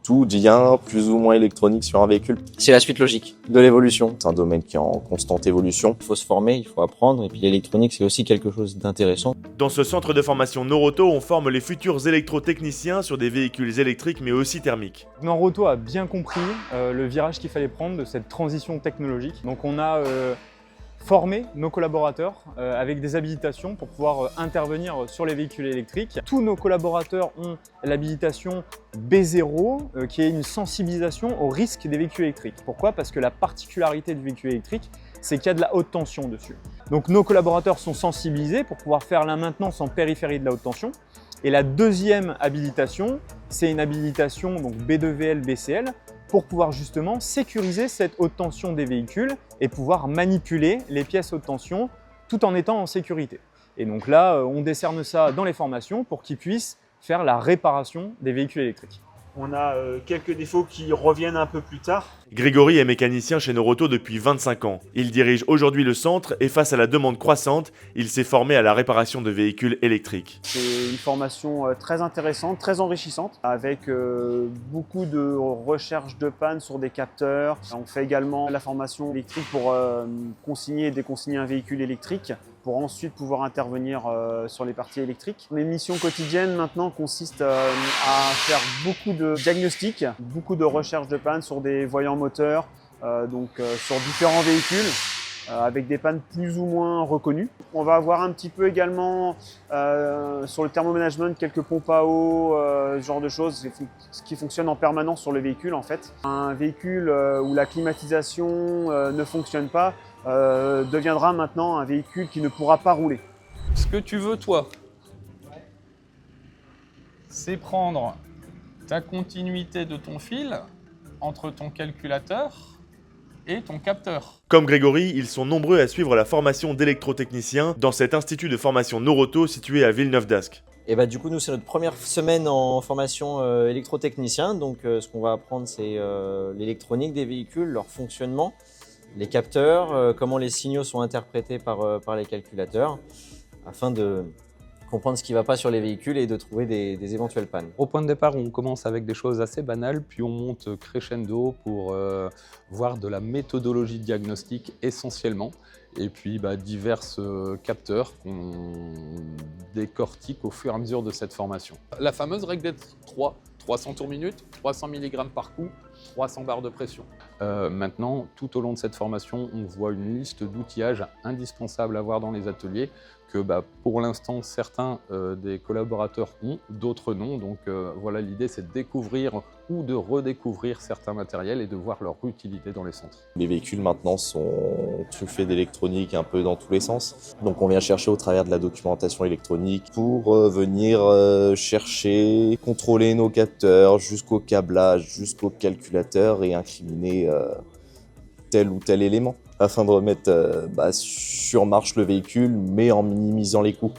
tout devient plus ou moins électronique sur un véhicule. C'est la suite logique de l'évolution. C'est un domaine qui est en constante évolution. Il faut se former, il faut apprendre, et puis l'électronique, c'est aussi quelque chose d'intéressant. Dans ce centre de formation Noroto, on forme les futurs électrotechniciens sur des véhicules électriques mais aussi thermiques. Noroto a bien compris le virage qu'il fallait prendre de cette transition technologique. Donc on a formé nos collaborateurs avec des habilitations pour pouvoir intervenir sur les véhicules électriques. Tous nos collaborateurs ont l'habilitation B0 qui est une sensibilisation au risque des véhicules électriques. Pourquoi? Parce que la particularité du véhicule électrique, c'est qu'il y a de la haute tension dessus. Donc nos collaborateurs sont sensibilisés pour pouvoir faire la maintenance en périphérie de la haute tension. Et la deuxième habilitation, c'est une habilitation donc B2VL, BCL, pour pouvoir justement sécuriser cette haute tension des véhicules et pouvoir manipuler les pièces haute tension tout en étant en sécurité. Et donc là, on décerne ça dans les formations pour qu'ils puissent faire la réparation des véhicules électriques. On a quelques défauts qui reviennent un peu plus tard. Grégory est mécanicien chez Noroto depuis 25 ans. Il dirige aujourd'hui le centre et face à la demande croissante, il s'est formé à la réparation de véhicules électriques. C'est une formation très intéressante, très enrichissante, avec beaucoup de recherche de panne sur des capteurs. On fait également la formation électrique pour consigner et déconsigner un véhicule électrique, pour ensuite pouvoir intervenir sur les parties électriques. Mes missions quotidiennes maintenant consistent à faire beaucoup de diagnostics, beaucoup de recherche de panne sur des voyants moteurs, sur différents véhicules, avec des pannes plus ou moins reconnues. On va avoir un petit peu également sur le thermomanagement quelques pompes à eau, ce genre de choses, ce qui fonctionne en permanence sur le véhicule en fait. Un véhicule où la climatisation ne fonctionne pas deviendra maintenant un véhicule qui ne pourra pas rouler. Ce que tu veux toi, c'est prendre ta continuité de ton fil entre ton calculateur et ton capteur. Comme Grégory, ils sont nombreux à suivre la formation d'électrotechnicien dans cet institut de formation Noroto situé à Villeneuve-d'Ascq. Et bah du coup, nous, c'est notre première semaine en formation électrotechnicien. Donc ce qu'on va apprendre, c'est l'électronique des véhicules, leur fonctionnement, les capteurs, comment les signaux sont interprétés par les calculateurs, afin de comprendre ce qui ne va pas sur les véhicules et de trouver des éventuelles pannes. Au point de départ, on commence avec des choses assez banales, puis on monte crescendo pour voir de la méthodologie diagnostique essentiellement, et puis divers capteurs qu'on décortique au fur et à mesure de cette formation. La fameuse règle des 300 tours minute, 300 mg par coup, 300 barres de pression. Maintenant, tout au long de cette formation, on voit une liste d'outillages indispensables à avoir dans les ateliers que pour l'instant, certains des collaborateurs ont, d'autres non. Donc voilà, l'idée c'est de découvrir ou de redécouvrir certains matériels et de voir leur utilité dans les centres. Les véhicules maintenant sont truffés d'électronique un peu dans tous les sens. Donc on vient chercher au travers de la documentation électronique pour venir chercher, contrôler nos capteurs jusqu'au câblage, jusqu'au calculateur et incriminer tel ou tel élément afin de remettre sur marche le véhicule mais en minimisant les coûts.